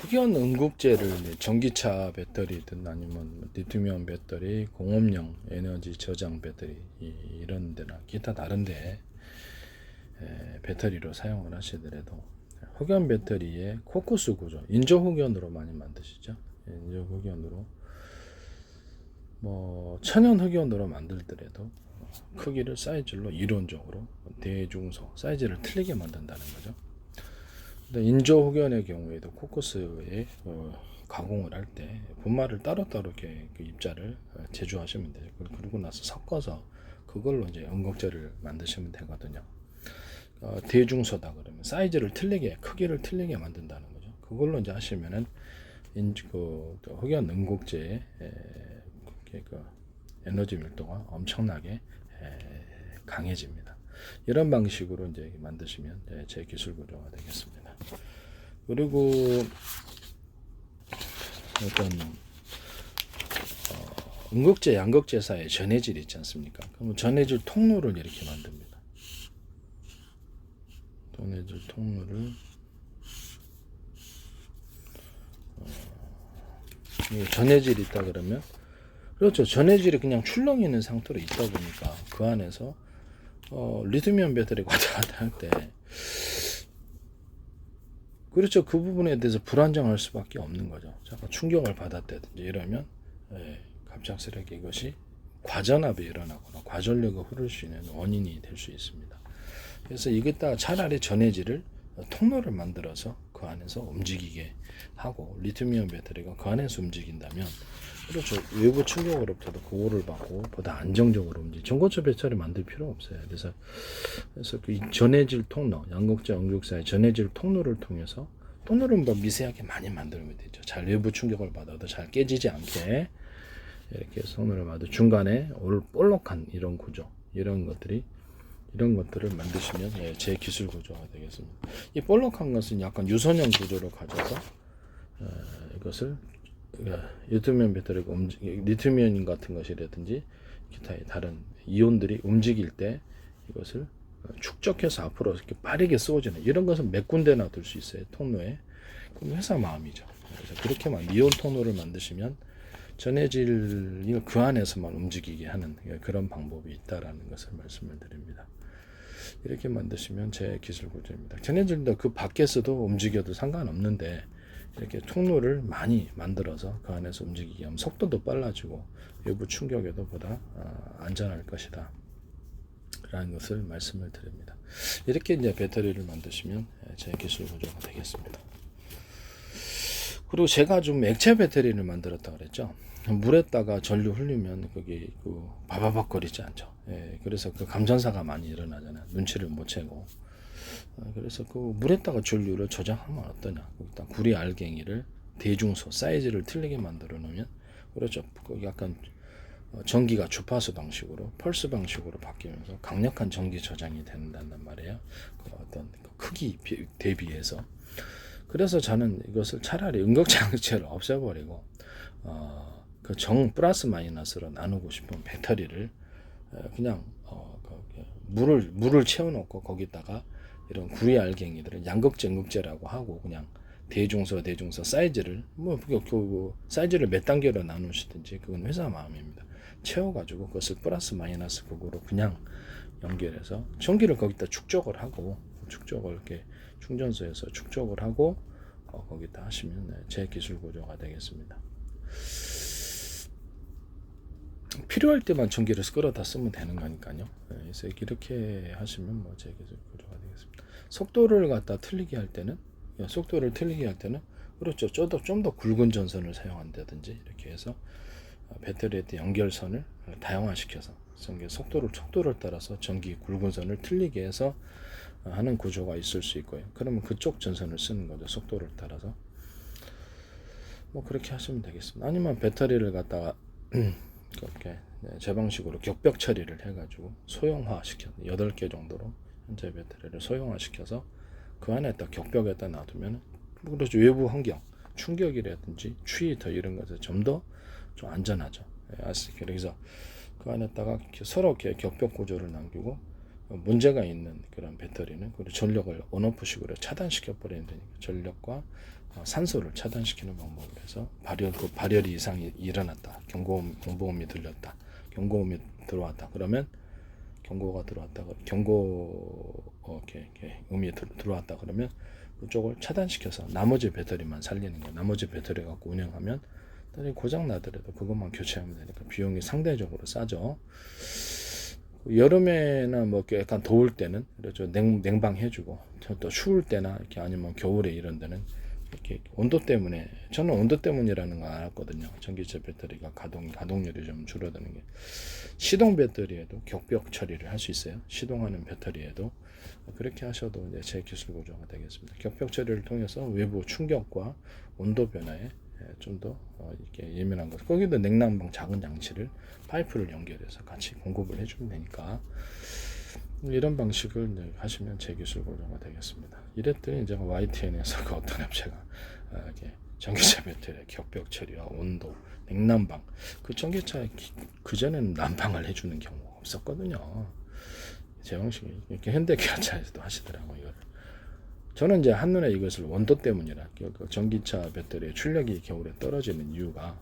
흑연 응급제를 전기차 배터리든 아니면 리튬이온 배터리, 공업용 에너지 저장 배터리 이런 데나 기타 다른 데 배터리로 사용을 하시더라도 흑연 배터리의 코쿠스 구조, 인조 흑연으로 많이 만드시죠. 인조 흑연으로 뭐 천연 흑연으로 만들더라도 크기를 사이즈로 이론적으로 대중소 사이즈를 틀리게 만든다는 거죠. 근데 인조 흑연의 경우에도 코쿠스에 가공을 할 때 분말을 따로따로 이렇게 그 입자를 제조하시면 돼요. 그리고 나서 섞어서 그걸로 이제 응급제를 만드시면 되거든요. 대중소다 그러면 사이즈를 틀리게 크기를 틀리게 만든다는 거죠. 그걸로 이제 하시면은 흑연 응급제의 그 에너지 밀도가 엄청나게 강해집니다. 이런 방식으로 이제 만드시면 제 기술 구조가 되겠습니다. 그리고 어떤 음극재, 양극재 사이에 전해질 있지 않습니까? 그럼 전해질 통로를 이렇게 만듭니다. 전해질 통로를 전해질이 있다 그러면 그렇죠. 전해질이 그냥 출렁이 있는 상태로 있다 보니까 그 안에서 리튬이온 배터리가 왔다 갔다 할 때 그렇죠. 그 부분에 대해서 불안정할 수밖에 없는 거죠. 잠깐 충격을 받았다든지 이러면 갑작스럽게 이것이 과전압이 일어나거나 과전류가 흐를 수 있는 원인이 될 수 있습니다. 그래서 이것다 차라리 전해질을 통로를 만들어서 그 안에서 움직이게 하고 리튬이온 배터리가 그 안에서 움직인다면 그렇죠. 외부 충격으로부터도 보호를 받고 보다 안정적으로 움직이. 전고체 배터리 만들 필요 없어요. 그래서 그 전해질 통로, 양극재, 응극사의 전해질 통로를 통해서 통로를 뭐 미세하게 많이 만들면 되죠. 잘 외부 충격을 받아도 잘 깨지지 않게 이렇게 손으로 봐도 중간에 볼록한 이런 구조, 이런 것들을 만드시면 제 기술 구조가 되겠습니다. 이 볼록한 것은 약간 유선형 구조를 가져서 이것을 리튬이온 배터리가 리튬이온 같은 것이라든지 기타의 다른 이온들이 움직일 때 이것을 축적해서 앞으로 이렇게 빠르게 쏘지는 이런 것은 몇 군데나 둘 수 있어요. 통로에. 그럼 회사 마음이죠. 그래서 그렇게만 이온 통로를 만드시면 전해질이 그 안에서만 움직이게 하는 그런 방법이 있다라는 것을 말씀을 드립니다. 이렇게 만드시면 제 기술 구조입니다. 전해질도 그 밖에서도 움직여도 상관없는데 이렇게 통로를 많이 만들어서 그 안에서 움직이게 하면 속도도 빨라지고 외부 충격에도 보다 안전할 것이다 라는 것을 말씀을 드립니다. 이렇게 이제 배터리를 만드시면 제 기술 구조가 되겠습니다. 그리고 제가 좀 액체 배터리를 만들었다 그랬죠. 물에다가 전류 흘리면 그게 바바박 거리지 않죠. 그래서 그 감전사가 많이 일어나잖아요. 눈치를 못 채고. 그래서 그 물에다가 전류를 저장하면 어떠냐. 일단 구리 알갱이를 대중소 사이즈를 틀리게 만들어 놓으면 그렇죠. 약간 전기가 주파수 방식으로 펄스 방식으로 바뀌면서 강력한 전기 저장이 된단 말이에요. 그 어떤 크기 대비해서. 그래서 저는 이것을 차라리 응급장치를 없애버리고 그 플러스 마이너스로 나누고 싶은 배터리를 그냥 물을 채워놓고 거기다가 이런 구리 알갱이들을 양극재, 응극재라고 하고 그냥 대중소 사이즈를 그 사이즈를 몇 단계로 나누시든지 그건 회사 마음입니다. 채워가지고 그것을 플러스 마이너스 극으로 그냥 연결해서 전기를 거기다 축적을 하고 축적을 이렇게 충전소에서 축적을 하고 거기다 하시면 제 기술 구조가 되겠습니다. 필요할 때만 전기를 끌어다 쓰면 되는 거니까요. 그래서 이렇게 하시면 제 기술 구조가 되겠습니다. 속도를 틀리게 할 때는 그렇죠. 좀 더 굵은 전선을 사용한다든지 이렇게 해서 배터리에 연결선을 다양화시켜서 속도를 따라서 전기 굵은 선을 틀리게 해서 하는 구조가 있을 수 있고요. 그러면 그쪽 전선을 쓰는 거죠. 속도를 따라서. 그렇게 하시면 되겠습니다. 아니면 배터리를 갖다가 그렇게 제 방식으로 격벽 처리를 해가지고 소형화시켜 8개 정도로 현재 배터리를 소형화시켜서 그 안에 딱 격벽에다 놔두면 그렇죠. 외부 환경 충격이라든지 추위 더 이런 것에 좀 더 좀 안전하죠. 그래서 그 안에다가 서로 이렇게 격벽 구조를 남기고 문제가 있는 그런 배터리는 그리고 전력을 온오프식으로 차단시켜 버리는 되니까 전력과 산소를 차단시키는 방법을 해서 발열이 이상이 일어났다. 경보음이 들렸다. 경고음이 들어왔다. 그러면 경고가 들어왔다. 음이 들어왔다. 그러면 그쪽을 차단시켜서 나머지 배터리만 살리는 거예요. 나머지 배터리 갖고 운영하면 고장 나더라도 그것만 교체하면 되니까 비용이 상대적으로 싸죠. 여름에나 뭐 약간 더울 때는 그렇죠. 냉방 해주고 또 추울 때나 이렇게 아니면 겨울에 이런 데는 이렇게 온도 때문에 저는 온도 때문이라는 거 알았거든요. 전기차 배터리가 가동률이 좀 줄어드는 게 시동 배터리에도 격벽 처리를 할 수 있어요. 시동하는 배터리에도 그렇게 하셔도 이제 제 기술 구조가 되겠습니다. 격벽 처리를 통해서 외부 충격과 온도 변화에 좀 더 이렇게 예민한 것. 거기도 냉난방 작은 장치를 파이프를 연결해서 같이 공급을 해주면 되니까 이런 방식을 이제 하시면 제 기술 구조가 되겠습니다. 이랬더니 제가 YTN에서 그 어떤 업체가 이렇게 전기차 배터리 격벽 처리와 온도, 냉난방 그 전기차 그 전에는 난방을 해주는 경우가 없었거든요. 제 방식이 이렇게 현대기아차에서도 하시더라고요. 이거를. 저는 이제 한눈에 이것을 온도 때문이라 그 전기차 배터리의 출력이 겨울에 떨어지는 이유가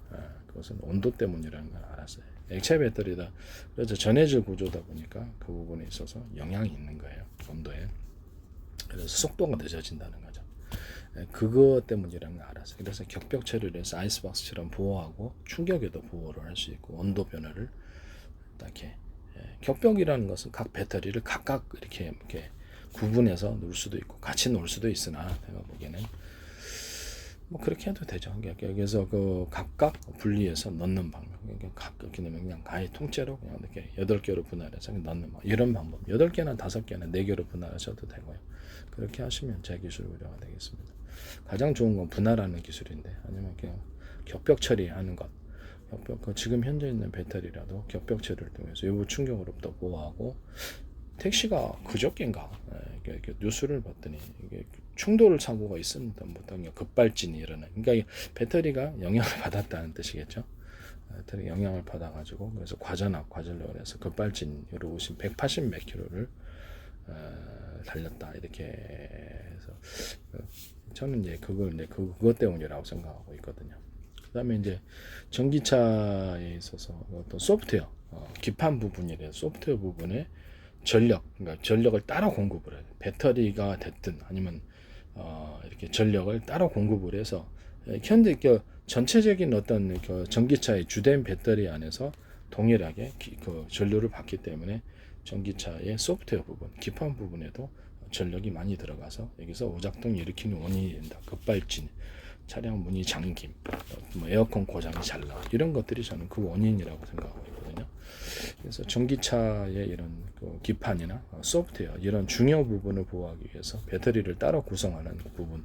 그것은 온도 때문이라는 걸 알았어요. 액체 배터리다. 그래서 전해질 구조다 보니까 그 부분에 있어서 영향이 있는 거예요. 온도에. 그래서 속도가 늦어진다는 거죠. 그거 때문이라는 걸 알았어요. 그래서 격벽 처리를 해서 아이스박스처럼 보호하고 충격에도 보호를 할 수 있고 온도 변화를 이렇게 격벽이라는 것은 각 배터리를 각각 이렇게 구분해서 놓을 수도 있고 같이 놓을 수도 있으나 제가 보기에는 뭐 그렇게 해도 되죠. 그래서 그 각각 분리해서 넣는 방법. 각각 그냥 가히 통째로 그냥 이렇게 8개로 분할해서 넣는 뭐 이런 방법. 8개나 5개나 4개로 분할하셔도 되고요. 그렇게 하시면 제 기술 구조가 되겠습니다. 가장 좋은 건 분할하는 기술인데 아니면 그냥 격벽 처리하는 것. 지금 현재 있는 배터리라도 격벽 처리를 통해서 외부 충격으로부터 보호하고 택시가 그저께인가 뉴스를 봤더니 이게 충돌 사고가 있었는데 못한 게 급발진이 일어나. 그러니까 배터리가 영향을 받았다는 뜻이겠죠. 배터리 영향을 받아가지고 그래서 과전력을 해서 급발진으로 오신 180 몇 킬로를 달렸다 이렇게 해서 저는 이제 그것 때문이라고 생각하고 있거든요. 그다음에 이제 전기차에 있어서 어떤 소프트웨어 기판 부분이래 소프트웨어 부분에 그러니까 전력을 따로 공급을 해요. 배터리가 됐든 아니면 이렇게 전력을 따로 공급을 해서 현재 전체적인 어떤 전기차의 주된 배터리 안에서 동일하게 그 전류를 받기 때문에 전기차의 소프트웨어 부분, 기판 부분에도 전력이 많이 들어가서 여기서 오작동을 일으키는 원인이 된다. 급발진, 차량 문이 잠김, 뭐 에어컨 고장이 잘 나, 이런 것들이 저는 그 원인이라고 생각하고 있거든요. 그래서 전기차의 이런 그 기판이나 소프트웨어 이런 중요 부분을 보호하기 위해서 배터리를 따로 구성하는 부분,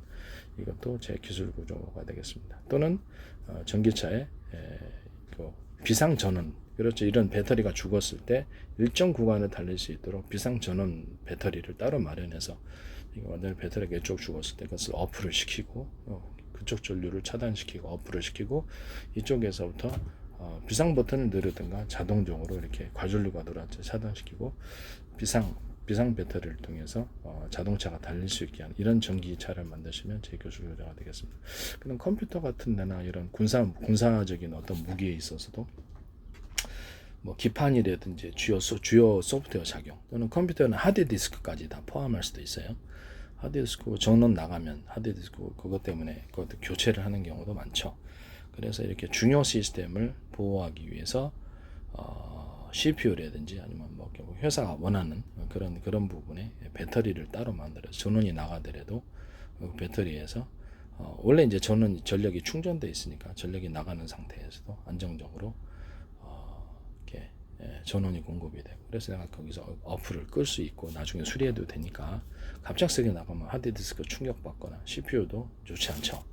이것도 제 기술 구조가 되겠습니다. 또는 전기차의 그 비상 전원, 그렇죠. 이런 배터리가 죽었을 때 일정 구간을 달릴 수 있도록 비상 전원 배터리를 따로 마련해서 완전히 배터리가 이쪽 죽었을 때 그것을 어프를 시키고 그쪽 전류를 차단시키고 어프를 시키고 이쪽에서부터 비상 버튼을 누르든가 자동적으로 이렇게 과전류가 들어왔죠. 차단시키고 비상 배터리를 통해서 자동차가 달릴 수 있게 하는 이런 전기차를 만드시면 제 기술 구조가 되겠습니다. 그런 컴퓨터 같은 데나 이런 군사적인 어떤 무기에 있어서도 뭐 기판이라든지 주요 소프트웨어 작용 또는 컴퓨터는 하드디스크까지 다 포함할 수도 있어요. 하드디스크 전원 나가면 하드디스크 그것 때문에 그것도 교체를 하는 경우도 많죠. 그래서 이렇게 중요 시스템을 보호하기 위해서 CPU라든지 아니면 뭐 회사가 원하는 그런 부분에 배터리를 따로 만들어서 전원이 나가더라도 그 배터리에서 원래 이제 전력이 충전돼 있으니까 전력이 나가는 상태에서도 안정적으로 이렇게 전원이 공급이 되고 그래서 내가 거기서 어플을 끌 수 있고 나중에 수리해도 되니까 갑작스럽게 나가면 하드디스크 충격받거나 CPU도 좋지 않죠.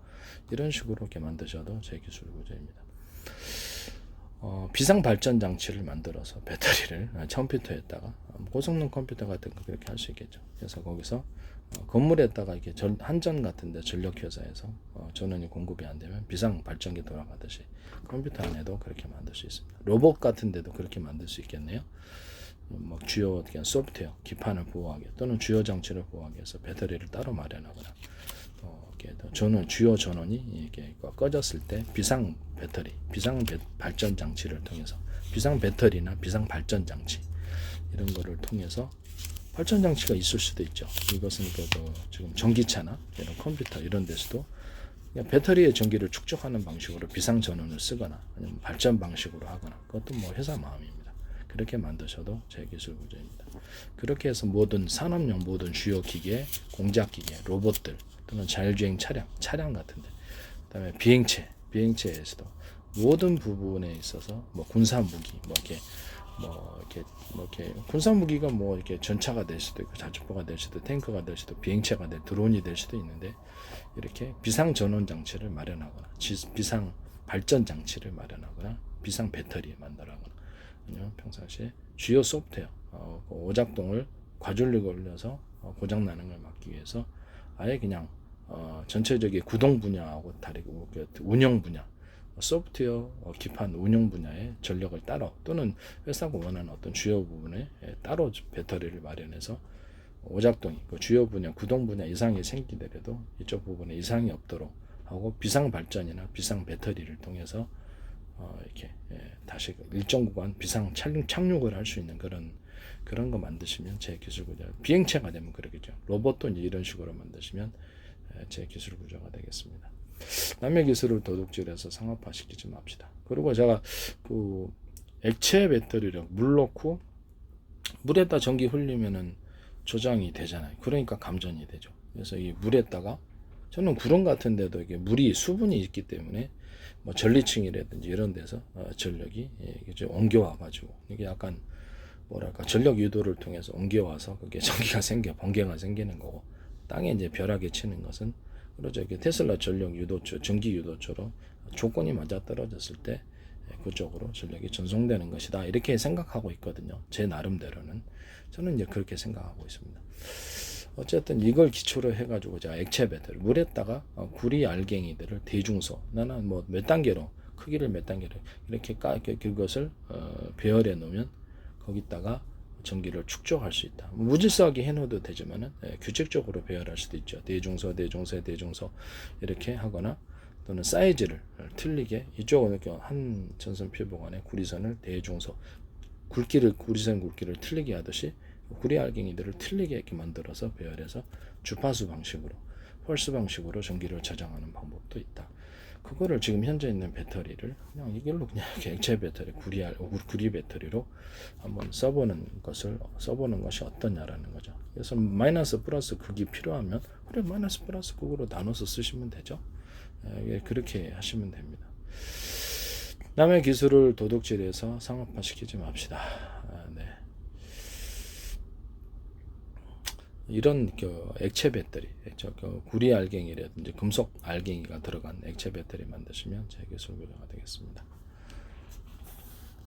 이런 식으로 이렇게 만드셔도 제 기술 구조입니다. 비상 발전 장치를 만들어서 배터리를 컴퓨터에다가 고성능 컴퓨터 같은 거 그렇게 할 수 있겠죠. 그래서 거기서 건물에다가 이렇게 한전 같은데 전력 회사에서 전원이 공급이 안 되면 비상 발전기 돌아가듯이 컴퓨터 안에도 그렇게 만들 수 있습니다. 로봇 같은데도 그렇게 만들 수 있겠네요. 뭐 주요 소프트웨어 기판을 보호하게 또는 주요 장치를 보호하기 위해서 배터리를 따로 마련하거나 이렇게 전원 주요 전원이 이렇게 꺼졌을 때 비상 배터리, 발전 장치를 통해서 비상 배터리나 비상 발전 장치 이런 거를 통해서 발전 장치가 있을 수도 있죠. 이것은 지금 전기차나 이런 컴퓨터 이런 데서도 그냥 배터리의 전기를 축적하는 방식으로 비상 전원을 쓰거나 아니면 발전 방식으로 하거나 그것도 뭐 회사 마음입니다. 그렇게 만드셔도 제 기술 구조입니다. 그렇게 해서 모든 산업용 모든 주요 기계, 공작 기계, 로봇들 또는 자율주행 차량 같은데, 그다음에 비행체에서도 모든 부분에 있어서 뭐 군사 무기, 이렇게 군사 무기가 뭐 이렇게 전차가 될 수도 있고 자주포가 될 수도, 탱크가 될 수도, 비행체가 될, 드론이 될 수도 있는데 이렇게 비상 전원 장치를 마련하거나 비상 발전 장치를 마련하거나 비상 배터리 만들어가거나 아니면 평상시에 주요 소프트웨어 오작동을 과전력을 올려서 고장 나는 걸 막기 위해서 아예 그냥 전체적인 구동 분야하고 다르고 운영 분야 소프트웨어 기판 운영 분야의 전력을 따로 또는 회사가 원하는 어떤 주요 부분에 따로 배터리를 마련해서 오작동이 주요 분야 구동 분야 이상이 생기더라도 이쪽 부분에 이상이 없도록 하고 비상 발전이나 비상 배터리를 통해서 이렇게 다시 일정 구간 비상 착륙을 할 수 있는 그런 거 만드시면 제 기술 구조, 비행체가 되면 그러겠죠. 로봇도 이제 이런 식으로 만드시면 제 기술 구조가 되겠습니다. 남의 기술을 도둑질해서 상업화시키지 맙시다. 그리고 제가 액체 배터리를 물 넣고 물에다 전기 흘리면은 조장이 되잖아요. 그러니까 감전이 되죠. 그래서 이 물에다가 저는 구름 같은 데도 이게 물이 수분이 있기 때문에 뭐 전리층이라든지 이런 데서 전력이 좀 옮겨와 가지고 이게 약간 뭐랄까 전력 유도를 통해서 옮겨와서 그게 전기가 번개가 생기는 거고, 땅에 이제 벼락이 치는 것은 그러죠. 테슬라 전력 유도초, 전기 유도초로 조건이 맞아 떨어졌을 때 그쪽으로 전력이 전송되는 것이다. 이렇게 생각하고 있거든요. 제 나름대로는 저는 이제 그렇게 생각하고 있습니다. 어쨌든 이걸 기초로 해가지고 제가 액체 배터리 물에다가 구리 알갱이들을 대중소 나는 뭐 몇 단계로 크기를 몇 단계로 이렇게 그것을 배열해 놓으면 거기다가 전기를 축적할 수 있다. 무질서하게 해놓어도 되지만은 규칙적으로 배열할 수도 있죠. 대중소 이렇게 하거나 또는 사이즈를 틀리게 이쪽은 이렇게 한 전선 표본간의 구리선을 대중소 구리선 굵기를 틀리게 하듯이 구리 알갱이들을 틀리게 이렇게 만들어서 배열해서 주파수 방식으로 펄스 방식으로 전기를 저장하는 방법도 있다. 그거를 지금 현재 있는 배터리를 그냥 이걸로 그냥 액체 배터리 구리 배터리로 한번 써보는 것이 어떠냐라는 거죠. 그래서 마이너스 플러스 극이 필요하면 그래 마이너스 플러스 극으로 나눠서 쓰시면 되죠. 그렇게 하시면 됩니다. 남의 기술을 도둑질해서 상업화시키지 맙시다. 네. 이런 액체 배터리, 구리 알갱이라든지 금속 알갱이가 들어간 액체 배터리 만드시면 제 기술 구조가 되겠습니다.